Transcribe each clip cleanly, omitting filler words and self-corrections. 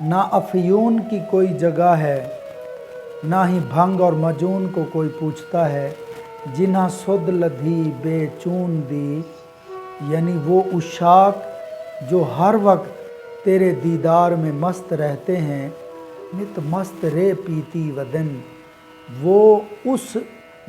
نہ افیون کی کوئی جگہ ہے، نہ ہی بھنگ اور مجون کو کوئی پوچھتا ہے، جنہاں سد لدھی بے چون دی، یعنی وہ عشاق جو ہر وقت تیرے دیدار میں مست رہتے ہیں، نت مست رے پیتی ودن، وہ اس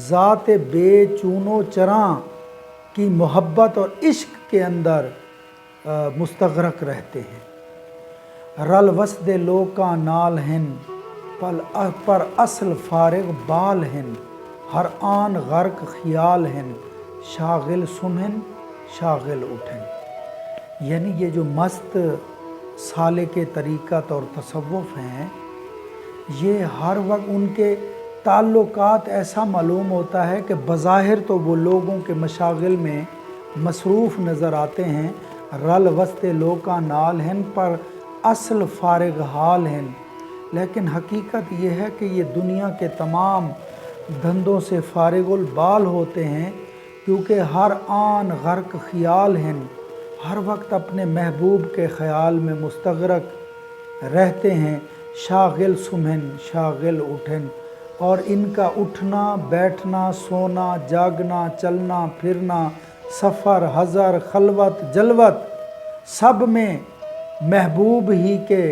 ذات بے چون و چراں کی محبت اور عشق کے اندر مستغرق رہتے ہیں۔ رل وسد لوکاں نال ہن پر اصل فارغ بال ہن، ہر آن غرق خیال ہن، شاغل سمہن شاغل اٹھن۔ یعنی یہ جو مست سالک طریقت اور تصوف ہیں، یہ ہر وقت ان کے تعلقات ایسا معلوم ہوتا ہے کہ بظاہر تو وہ لوگوں کے مشاغل میں مصروف نظر آتے ہیں، رل وسط لوکاں نال ہن پر اصل فارغ حال ہن، لیکن حقیقت یہ ہے کہ یہ دنیا کے تمام دھندوں سے فارغ البال ہوتے ہیں، کیونکہ ہر آن غرق خیال ہن، ہر وقت اپنے محبوب کے خیال میں مستغرق رہتے ہیں، شاغل سمہن شاغل اٹھن، اور ان کا اٹھنا بیٹھنا سونا جاگنا چلنا پھرنا سفر حضر خلوت جلوت سب میں محبوب ہی کے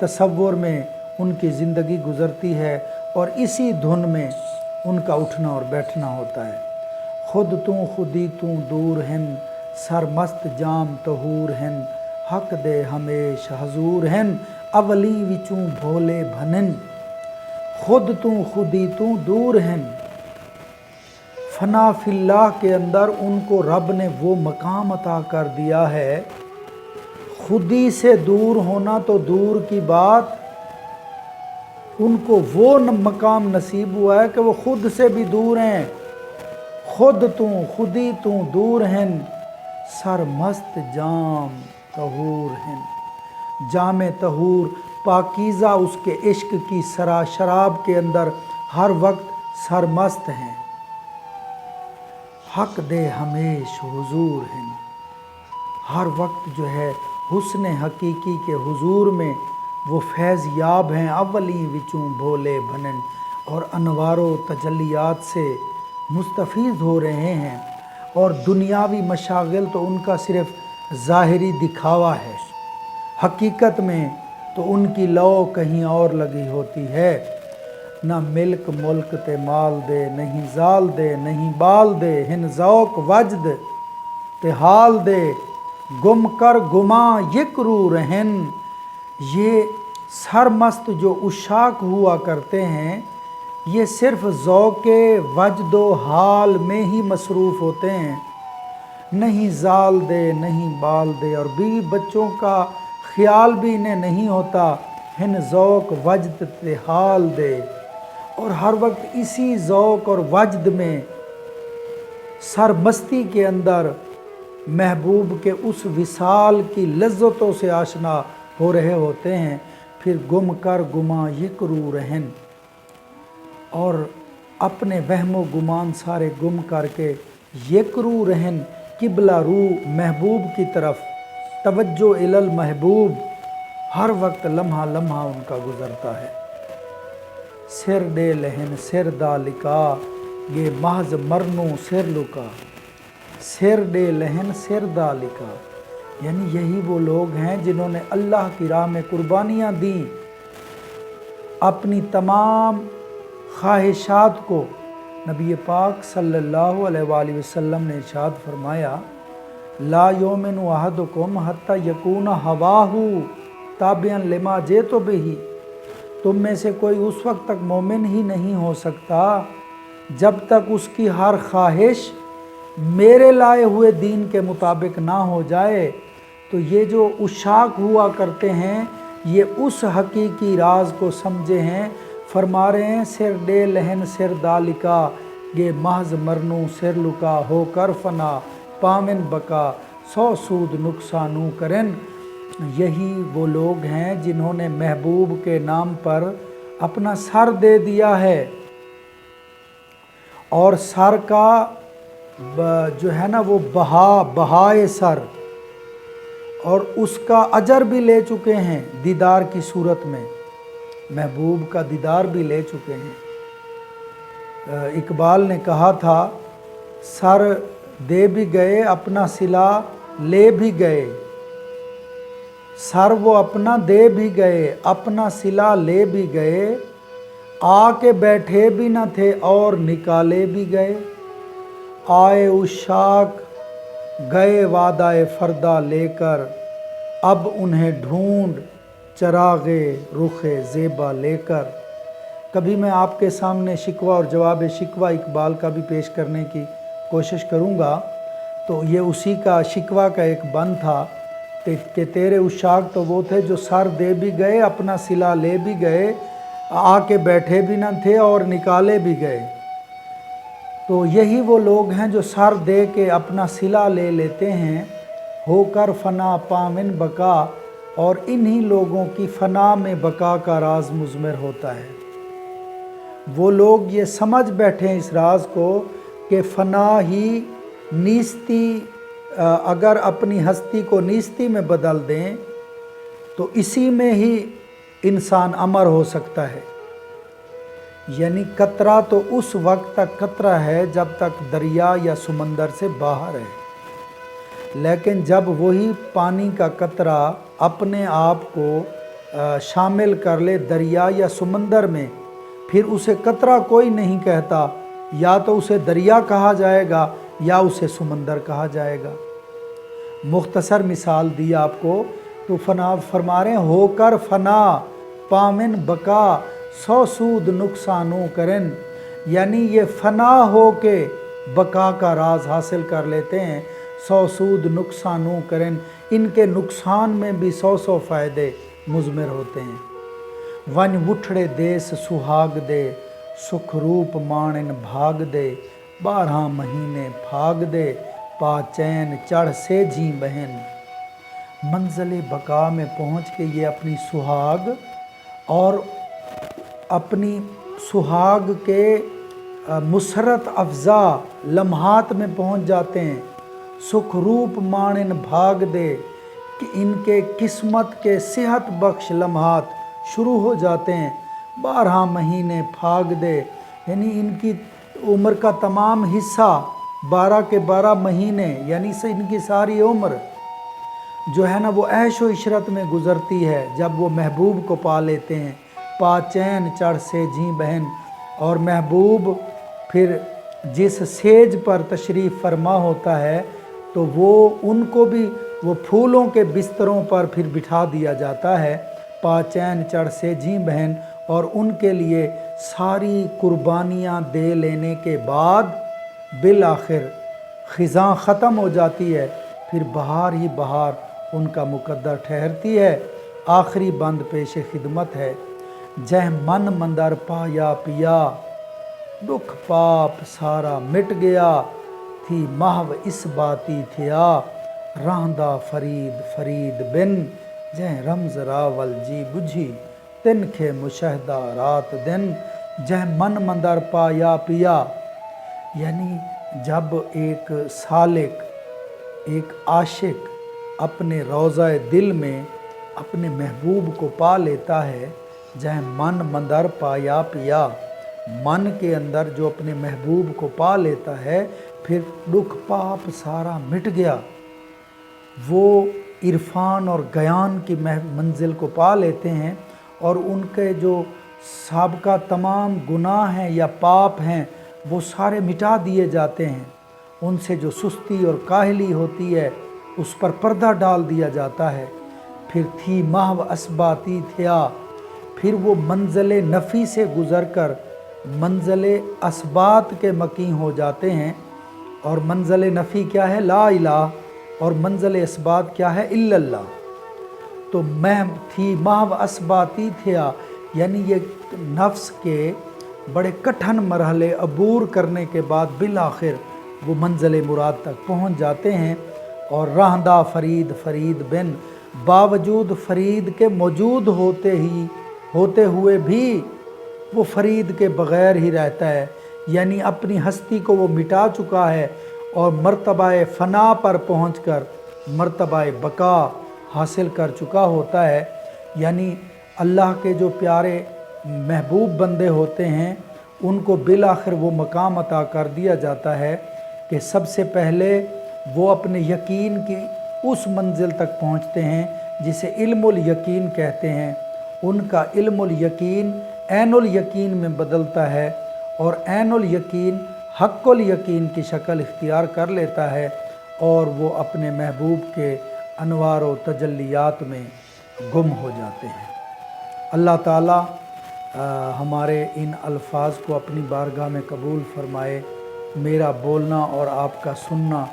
تصور میں ان کی زندگی گزرتی ہے، اور اسی دھن میں ان کا اٹھنا اور بیٹھنا ہوتا ہے۔ خود تو خودی تو دور ہن، سرمست جام طہور ہن، حق دے ہمیش حضور ہن، اولی وچوں بھولے بھنن۔ خود تو خودی تو دور ہن، فنا فی اللہ کے اندر ان کو رب نے وہ مقام عطا کر دیا ہے۔ خودی سے دور ہونا تو دور کی بات، ان کو وہ مقام نصیب ہوا ہے کہ وہ خود سے بھی دور ہیں۔ خود تو خودی تو دور ہن، سرمست جام طہور ہن، جام طہور پاکیزہ اس کے عشق کی شراب کے اندر ہر وقت سرمست ہیں، حق دے ہمیش حضور ہیں، ہر وقت جو ہے حسن حقیقی کے حضور میں وہ فیض یاب ہیں، اولی وچوں بھولے بھنن، اور انوار و تجلیات سے مستفید ہو رہے ہیں، اور دنیاوی مشاغل تو ان کا صرف ظاہری دکھاوا ہے، حقیقت میں تو ان کی لو کہیں اور لگی ہوتی ہے۔ نہ ملک ملک تے مال دے، نہیں زال دے نہیں بال دے، ہن ذوق وجد تے حال دے، گم کر گماں یک رو رہن۔ یہ سرمست جو عشاق ہوا کرتے ہیں، یہ صرف ذوق وجد و حال میں ہی مصروف ہوتے ہیں، نہیں زال دے نہیں بال دے، اور بیوی بچوں کا خیال بھی انہیں نہیں ہوتا، ہن ذوق وجد تے حال دے، اور ہر وقت اسی ذوق اور وجد میں سرمستی کے اندر محبوب کے اس وصال کی لذتوں سے آشنا ہو رہے ہوتے ہیں۔ پھر گم کر گماں یک رو رہن، اور اپنے وہم و گمان سارے گم کر کے یک رو رہن، قبلہ رو محبوب کی طرف، توجہ الی المحبوب ہر وقت لمحہ لمحہ ان کا گزرتا ہے۔ سر ڈے لہن سر دا لکا، گے محض مرنو سر لکا، سر ڈے لہن سر دا لکا، یعنی یہی وہ لوگ ہیں جنہوں نے اللہ کی راہ میں قربانیاں دیں، اپنی تمام خواہشات کو۔ نبی پاک صلی اللہ علیہ وآلہ وسلم نے ارشاد فرمایا، لا یؤمن احدکم حتی یکون ہواہ تابعا لما جئت بہ، تم میں سے کوئی اس وقت تک مومن ہی نہیں ہو سکتا جب تک اس کی ہر خواہش میرے لائے ہوئے دین کے مطابق نہ ہو جائے۔ تو یہ جو عشاق ہوا کرتے ہیں، یہ اس حقیقی راز کو سمجھے ہیں، فرما رہے ہیں سر ڈے لہن سر دالکا، گے محض مرنو سر لکا، ہو کر فنا پامن بکا، سو سود نقصانو کرن۔ یہی وہ لوگ ہیں جنہوں نے محبوب کے نام پر اپنا سر دے دیا ہے، اور سر کا جو ہے نا وہ بہائے سر، اور اس کا اجر بھی لے چکے ہیں دیدار کی صورت میں، محبوب کا دیدار بھی لے چکے ہیں۔ اقبال نے کہا تھا سر دے بھی گئے اپنا صلہ لے بھی گئے، سر وہ اپنا دے بھی گئے اپنا صلہ لے بھی گئے، آ کے بیٹھے بھی نہ تھے اور نکالے بھی گئے، آئے عشاق گئے وعدہ فردہ لے کر، اب انہیں ڈھونڈ چراغ رخ زیبا لے کر۔ کبھی میں آپ کے سامنے شکوہ اور جواب شکوہ اقبال کا بھی پیش کرنے کی کوشش کروں گا، تو یہ اسی کا شکوہ کا ایک بند تھا کہ تیرے عشاق تو وہ تھے جو سر دے بھی گئے اپنا صلہ لے بھی گئے، آ کے بیٹھے بھی نہ تھے اور نکالے بھی گئے۔ تو یہی وہ لوگ ہیں جو سر دے کے اپنا صلہ لے لیتے ہیں، ہو کر فنا پامن بقا، اور انہی لوگوں کی فنا میں بقا کا راز مضمر ہوتا ہے۔ وہ لوگ یہ سمجھ بیٹھے ہیں اس راز کو کہ فنا ہی نیستی، اگر اپنی ہستی کو نیستی میں بدل دیں تو اسی میں ہی انسان امر ہو سکتا ہے۔ یعنی قطرہ تو اس وقت تک قطرہ ہے جب تک دریا یا سمندر سے باہر ہے، لیکن جب وہی پانی کا قطرہ اپنے آپ کو شامل کر لے دریا یا سمندر میں، پھر اسے قطرہ کوئی نہیں کہتا، یا تو اسے دریا کہا جائے گا یا اسے سمندر کہا جائے گا۔ مختصر مثال دی آپ کو، تو فنا فرما رہے ہیں ہو کر فنا پامن بقا، سو سود نقصانوں کرن، یعنی یہ فنا ہو کے بقا کا راز حاصل کر لیتے ہیں، سو سود نقصانوں کرن، ان کے نقصان میں بھی سو سو فائدے مضمر ہوتے ہیں۔ ون وٹھڑے دیس سہاگ دے، سکھ روپ مانن بھاگ دے، 12 مہینے پھاگ دے، پا چین چڑھ سے جی بہن۔ منزل بقا میں پہنچ کے یہ اپنی سہاگ اور اپنی سہاگ کے مسرت افزا لمحات میں پہنچ جاتے ہیں۔ سکھ روپ مانن بھاگ دے، کہ ان کے قسمت کے صحت بخش لمحات شروع ہو جاتے ہیں۔ 12 مہینے پھاگ دے، یعنی ان کی عمر کا تمام حصہ 12 کے 12 مہینے، یعنی ان کی ساری عمر جو ہے نا وہ عیش و عشرت میں گزرتی ہے جب وہ محبوب کو پا لیتے ہیں۔ پا چین چڑھ سے جی بہن، اور محبوب پھر جس سیج پر تشریف فرما ہوتا ہے تو وہ ان کو بھی وہ پھولوں کے بستروں پر پھر بٹھا دیا جاتا ہے۔ پا چین چڑھ سے جی بہن، اور ان کے لیے ساری قربانیاں دے لینے کے بعد بالآخر خزاں ختم ہو جاتی ہے، پھر بہار ہی بہار ان کا مقدر ٹھہرتی ہے۔ آخری بند پیش خدمت ہے، جہ من مندر پایا پیا، دکھ پاپ سارا مٹ گیا، تھی محو اس باتی تھیا، راندہ فرید فرید بن، جہ رمز راول جی بجھی، تن کے مشاہدہ رات دن۔ جہ من مندر پایا پیا، یعنی جب ایک سالک، ایک عاشق اپنے روضہ دل میں اپنے محبوب کو پا لیتا ہے، جہاں من مندر پایا پیا، من کے اندر جو اپنے محبوب کو پا لیتا ہے، پھر دکھ پاپ سارا مٹ گیا، وہ عرفان اور گیان کی منزل کو پا لیتے ہیں، اور ان کے جو سابقہ تمام گناہ ہیں یا پاپ ہیں وہ سارے مٹا دیے جاتے ہیں، ان سے جو سستی اور کاہلی ہوتی ہے اس پر پردہ ڈال دیا جاتا ہے۔ پھر تھی محو اسباتی تھیا، پھر وہ منزل نفی سے گزر کر منزل اسبات کے مکیں ہو جاتے ہیں، اور منزل نفی کیا ہے؟ لا الہ، اور منزل اسبات کیا ہے؟ الا اللہ۔ تو میں تھی محو اسباتی تھیا، یعنی یہ نفس کے بڑے کٹھن مرحلے عبور کرنے کے بعد بالآخر وہ منزل مراد تک پہنچ جاتے ہیں۔ اور راندہ فرید فرید بن، باوجود فرید کے موجود ہوتے ہوئے بھی وہ فرید کے بغیر ہی رہتا ہے، یعنی اپنی ہستی کو وہ مٹا چکا ہے، اور مرتبہ فنا پر پہنچ کر مرتبہ بقا حاصل کر چکا ہوتا ہے، یعنی اللہ کے جو پیارے محبوب بندے ہوتے ہیں ان کو بالآخر وہ مقام عطا کر دیا جاتا ہے کہ سب سے پہلے وہ اپنے یقین کی اس منزل تک پہنچتے ہیں جسے علم الیقین کہتے ہیں۔ ان کا علم الیقین عین الیقین میں بدلتا ہے اور عین الیقین حق الیقین کی شکل اختیار کر لیتا ہے اور وہ اپنے محبوب کے انوار و تجلیات میں گم ہو جاتے ہیں۔ اللہ تعالیٰ ہمارے ان الفاظ کو اپنی بارگاہ میں قبول فرمائے، میرا بولنا اور آپ کا سننا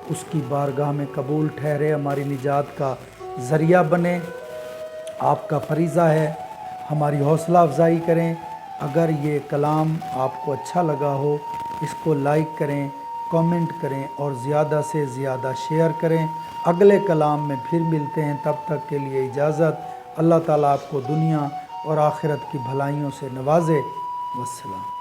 اس کی بارگاہ میں قبول ٹھہرے، ہماری نجات کا ذریعہ بنے۔ آپ کا فریضہ ہے ہماری حوصلہ افزائی کریں۔ اگر یہ کلام آپ کو اچھا لگا ہو اس کو لائک کریں، کامنٹ کریں اور زیادہ سے زیادہ شیئر کریں۔ اگلے کلام میں پھر ملتے ہیں، تب تک کے لیے اجازت۔ اللہ تعالیٰ آپ کو دنیا اور آخرت کی بھلائیوں سے نوازے۔ والسلام۔